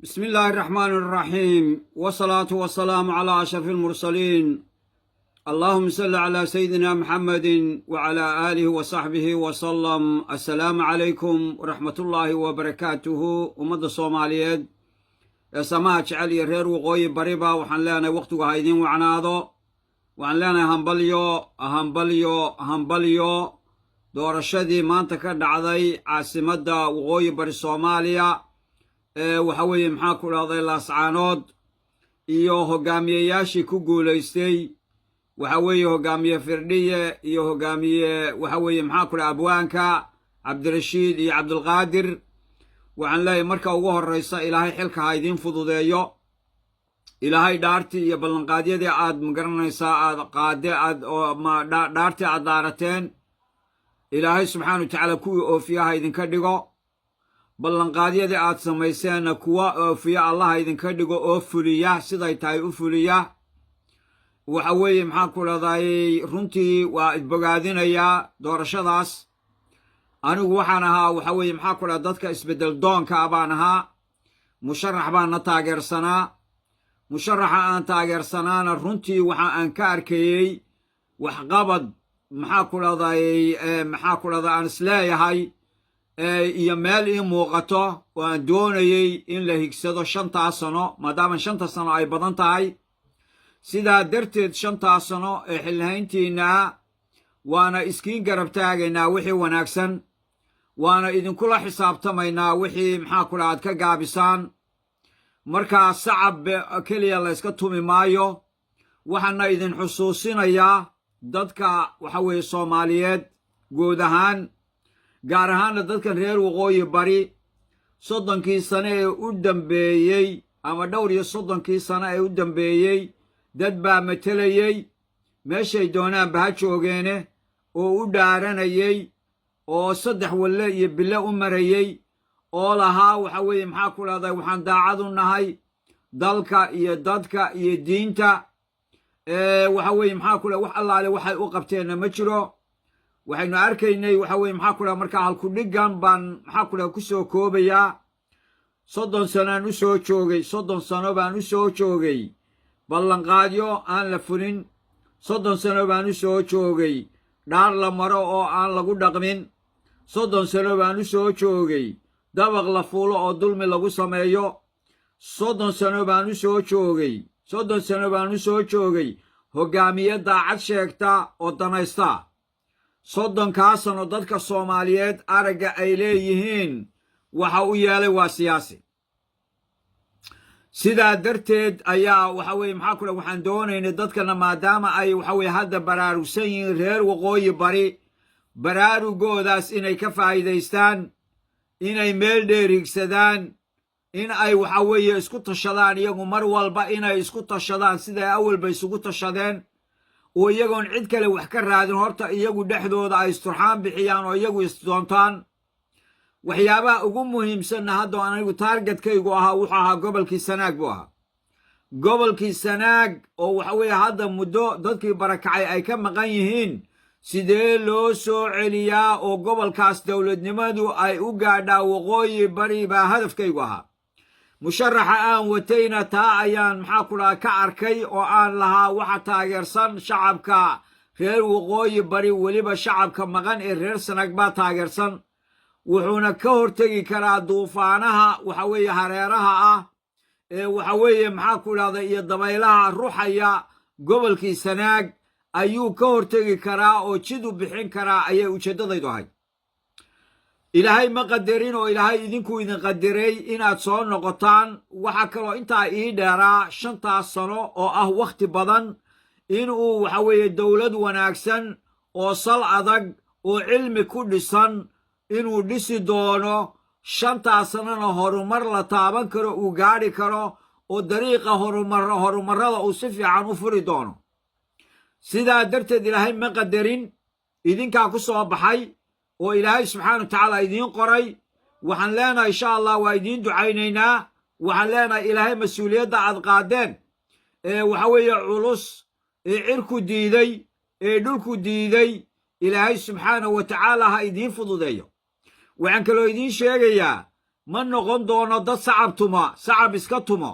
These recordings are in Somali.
بسم الله الرحمن الرحيم والصلاة والسلام على أشرف المرسلين. اللهم صل على سيدنا محمد وعلى آله وصحبه وسلم. السلام عليكم ورحمة الله وبركاته. ومد الصوماليات سماعة علي رير وقوي بريبا وحن لنا وقتك هايدين وعناضو وحن لنا همبليو دور الشدي ما انتكد عضي عاصمة وقوي بري الصوماليا waxaweye maxaa ku dhahday laascaanood iyo hogaamiyeyaashii ku guulaystay waxaweye hogaamiye firdhiye iyo hogaamiye waxaweye maxaa ku dhahay abwaanka cabdirashiid iyo cabdulqaadir. waxaan leeyahay marka ugu horreysa ilaahay xilka ha idiin fududeeyo, ilaahay dhaartii iyo ballanqaadyadii aad magaranaysaa aad qaade dhaartii aad daarateen ilaahay subxaana wa tacaala kuwii oofiya ha idinka dhigo. ballanqaadyadii aad samayseenna kuwa oofiya allaha idinka dhigo oo fuliya siday tahay u fuliya. waxa weeye maxaan ku dhahday runtii waa idbogaadinayaa doorashadaas. anigu waxaan ahaa waxa weeye maxaa ku dhaha dadka isbeddel doonka baan ahaa, musharax baanna taageersanaa. musharaxa aan taageersanaana runtii waxa aan ka arkayey waxqabad maxaa ku dhahday aan isleeyahay iyo meel ii muuqato oo aan doonayey in la higsado 5 sano maadaama 5 sano ay badan tahay. sidaa darteed 5 sano ee xilhayntiina waana iskiin garab taagaynaa wixii wanaagsan, waana idinkula xisaabtamaynaa wixii maxaa ku dhaha aad ka gaabisaan. markaa sacab keliya la iska tumi maayo. waxaana idin xusuusinayaa dadka waxa weeye Soomaaliyeed guud ahaan, gaar ahaanna dadkan reer waqooyi bari 30 sano ee u dambeeyey ama dhowr iyo 30 sano ee u dambeeyey dad baa matelayey meeshay doonaanba ha joogeene oo u dhaaranayey oo 3 walle iyo bille u marayey oo lahaa waxa weeye maxaa ku dhahday waxaan daacad u nahay dalka iyo dadka iyo diinta. waxa weeye maxaa ku dhahay wax allaale waxay u qabteenna ma jiro. waxaynu arkaynay waxa weeye maxaa ku dhaha markaa halku dhiggan baan maxaa ku dhaha ku soo koobayaa 30 sanaan u soo joogay 30 sano baan u soo joogay ballanqaadyo aan la fulin. 30 sano baan u soo joogay dhaar la maro oo aan lagu dhaqmin. 30 sano baan u soo joogay dabaq la fuulo oo dulmi lagu sameeyo. 30 sano baan u soo joogay 30 sano baan u soo joogay hogaamiye daacad sheegta oo danaysta. 30 sano dadka Soomaaliyeed aragga ay leeyihiin waxa u yeelay waa siyaasi. sidaa darteed ayaa waxa weeye maxaa ku dhaha waxaan doonaynay dadkana maadaama ay waxa weeye hadda baraarugsan yihiin reer waqooyi bari baraarugoodaas inay ka faa'iidaystaan, inay meel dheerigsadaan, in ay waxa weeye isku tashadaan iyagu mar walba inay isku tashadaan siday awalba isugu tashadeen oo iyagoon cid kale wax ka raadin horta iyagu dhexdooda ay isturxaan bixiyaan oo iyagu isdoontaan. waxyaabaha ugu muhiimsanna hadda anigu taargetkaygu ahaa wuxuu ahaa gobolkii Sanaag buu ahaa. gobolkii Sanaag oo waxa weeye hadda muddo dadkii barakacay ay ka maqan yihiin sidee loo soo celiyaa oo gobolkaas dowladnimadu ay u gaadhaa waqooyi bari baa hadafkaygu ahaa. musharaxa aan watayna taa ayaan maxaa ku dhaha ka arkay oo aan lahaa waxa taageersan shacabka reer waqooyi bari, weliba shacabka maqan ee reer Sanaag baa taageersan. wuxuuna ka hortegi karaa duufaanaha waxa weeye hareeraha ah ee waxa weeye maxaa ku dhahda iyo dabaylaha ruxaya gobolkii Sanaag ayuu ka hortegi karaa oo jid u bixin karaa ayay ujeeddadaydu ahayd. ilaahay ma qadarin oo ilaahay idinku idin qadiray inaad soo noqotaan. waxa kaloo intaa ii dheeraa 5 sano oo ah wakhti badan inuu waxa weeye dowlad wanaagsan oo sal adag oo cilmi ku dhisan inuu dhisi doono. 5 sanona horumar la taaban karo uu gaadhi karo oo dariiqa horumarada uu si fiican u furi doono. sidaa darteed ilaahay ma qadarin, idinkaa ku soo baxay oo ilaahay subxaana wa tacaala idiin qoray. waxaan leenahay insha allah waa idiin ducaynaynaa. waxaan leenahay ilaahay mas-uuliyadda aad qaadeen ee waxa weeye culus ee cirku diiday ee dhulku diiday ilaahay subxaana wa tacaala ha idiin fududeeyo. waxaan kaloo idiin sheegayaa ma noqon doono dad sacab tuma sacab iska tumo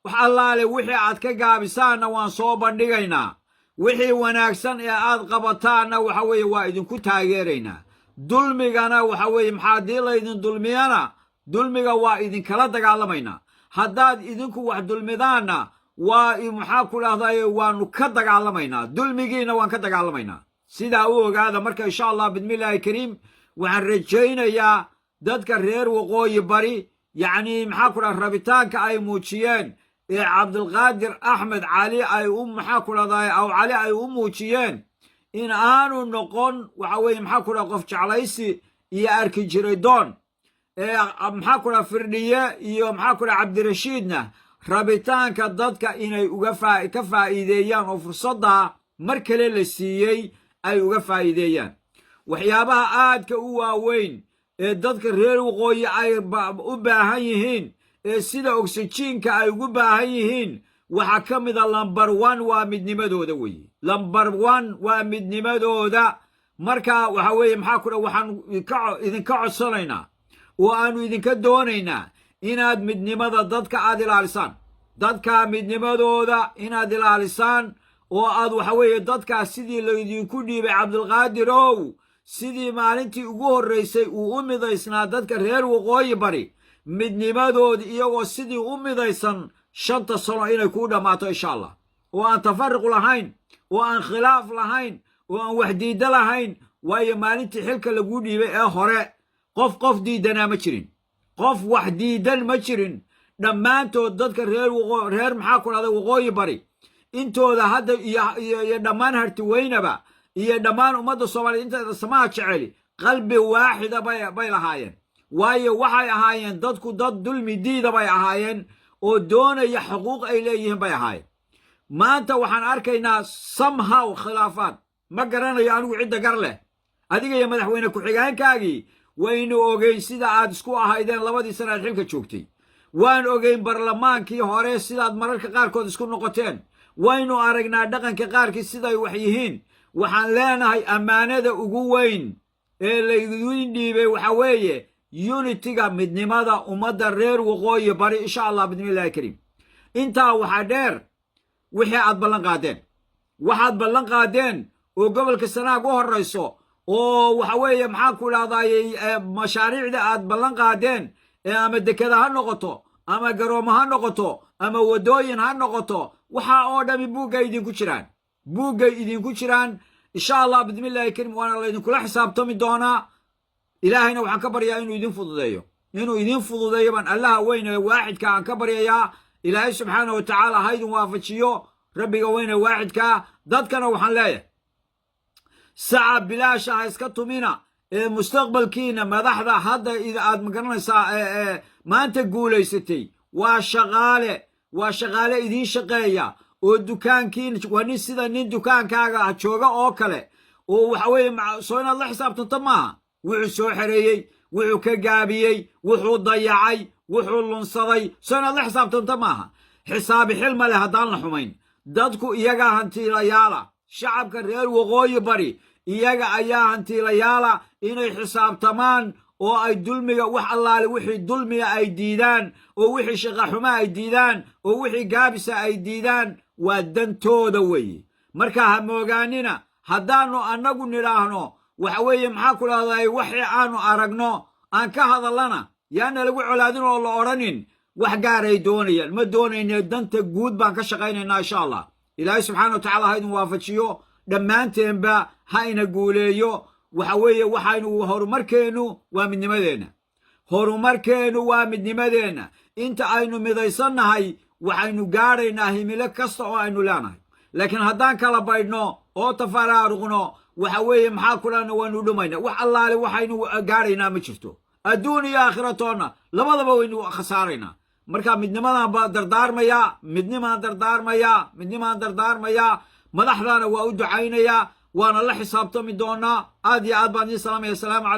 wax allaale wixii aad ka gaabisaanna waan soo bandhigaynaa wixii wanaagsan ee aad qabataanna waxa weeye waa idinku taageeraynaa dulmigana waxa weeye maxaa haddii laydin dulmiyana dulmiga waa idinkala dagaalamaynaa haddaad idinku wax dulmidaanna waa maxaa ku dhahdaye waanu ka dagaalamaynaa dulmigiina waan ka dagaalamaynaa sidaa u ogaada marka insha allah bismillaahi kariim waxaan rajaynayaa dadka reer waqooyi bari yacni maxaa ku dhaha rabitaanka ay muujiyeen ee cabdulqaadir axmed cali ay maxaa ku dhahdaye aw cali ay u muujiyeen in aanu noqon waxa weeye maxaa ku dhaha qof jeclaysi iyo arki jiray doon maxaa ku dhaha firdhiye iyo maxaa ku dhaha cabdirashiidna rabitaanka dadka inay ka faa'iideeyaan oo fursadda mar kale la siiyey ay uga faa'iideeyaan waxyaabaha aadka u waaweyn ee dadka reer waqooyi ay u baahan yihiin ee sida oksijiinka ay ugu baahan yihiin waxaa ka mida lambar 1 waa midnimadooda weeye lambar 1 waa midnimadooda marka waxa weeye maxaa ku dhaha waxaan idinka codsanaynaa oo aanu idinka doonaynaa inaad midnimada dadka aad ilaalisaan dadka midnimadooda inaad ilaalisaan oo aad waxa weeye dadkaas sidii laydinku dhiibay cabdulqaadirow sidii maalintii ugu horraysay uu u midaysnaa dadka reer waqooyi bari midnimadoodi iyagoo sidii u midaysan 5 sano inay kuu dhammaato insha allah oo aan tafarruq lahayn oo aan khilaaf lahayn oo aan wax diidda lahayn waayo maalintii xilka lagu dhiibay ee hore qof diidanaa ma jirin qof wax diidan ma jirin dhammaantood dadka reer maxaa ku dhahday waqooyi bari intooda hadda iyo dhammaan hartiweynaba iyo dhammaan ummadda soomaaliya inteeda samaha jeceli qalbi waaxida bay lahaayeen waayo waxay ahaayeen dadku dad dulmi diida bay ahaayeen oo doonaya xuquuq ay leeyihiin bay ahaayeen maanta waxaan arkaynaa somehow khilaafaad ma garanayo anigu cidda gar leh adiga iyo madaxweyne ku-xigeenkaagii waynu ogeyn sida aad isku ahaydeen 2 sano aad xilka joogtay waan ogeyn barlamaankii hore sidaad mararka qaarkood isku noqoteen waynu aragnaa dhaqanka qaarkii siday wax yihiin waxaan leenahay ammaanada ugu weyn ee laydin dhiibay waxa weeye unitiga midnimada ummadda reer waqooyi bari insha allah bismillaahi kariim intaa waxaa dheer wixii aad ballan qaadeen waxaad ballan qaadeen oo gobolka sanaag u horrayso oo waxa weeye maxaa ku dhahdaayey mashaariicda aad ballan qaadeen ee ama dekada ha noqoto ama garoomo ha noqoto ama waddooyin ha noqoto waxaa oo dhami buuggay idinku jiraan insha allah bismillaahi kariim waana laydinkula xisaabtami doonaa ilaahayna waxaan ka baryaa inuu idin fududeeyo baan allaha weyne waaxidka aan ka baryayaa ilaahay subxaana wa tacaala ha idin waafajiyo rabbiga weyne waaxidkaa dadkana waxaan leeyahay saca bilaasha ha iska tumina ee mustaqbalkiina madaxda hadda aad magaranaysaa maanta guulaysatay waa shaqaale idiin shaqeeya oo dukaankiina waa nin sida nin dukaankaaga jooga oo kale oo waxa weeye soo inaad la xisaabtanto maaha wuxuu soo xereeyey wuxuu ka gaabiyey wuxuu dayacay wuxuu lunsaday soo inaad la xisaabtanto maaha xisaabi xil ma leh haddaan la xumayn dadku iyagaa hantiilayaala shacabka reer waqooyi bari iyaga ayaa hantiilayaala inay xisaabtamaan oo ay dulmiga wax allaale wixii dulmiga ay diidaan oo wixii shaqaxuma ay diidaan oo wixii gaabisa ay diidaan waa dantooda weeye marka ha moogaanina haddaannu annagu nidhaahno waxa weeye maxaa ku dhahday waxii aanu aragno aan ka hadallana yaana lagu colaadin oo la odhanin wax gaaray doonayaan ma doonayne danta guud baan ka shaqaynaynaa insha allah ilaahay subxaana wa tacaala ha idin waafajiyo dhammaanteenba ha ina guuleeyo waxa weeye waxaynu horumarkeennu waa midnimadeenna inta aynu midaysannahay waxaynu gaadhaynaa himilo kasta oo aynu leenahay laakiin haddaan kala baydhno oo tafaraaruqno waxa weeye maxaa kulana waanu dhumayna wax allaale waxaynu gaadhaynaa ma jirto adduun iyo aakhiratoonna labadaba waynu khasaaraynaa marka midnimaan dardaarmayaa madaxdaana waa u ducaynayaa waana la xisaabtami doonaa aad iyo aad baan idiin salaamaya asalaamu calaykum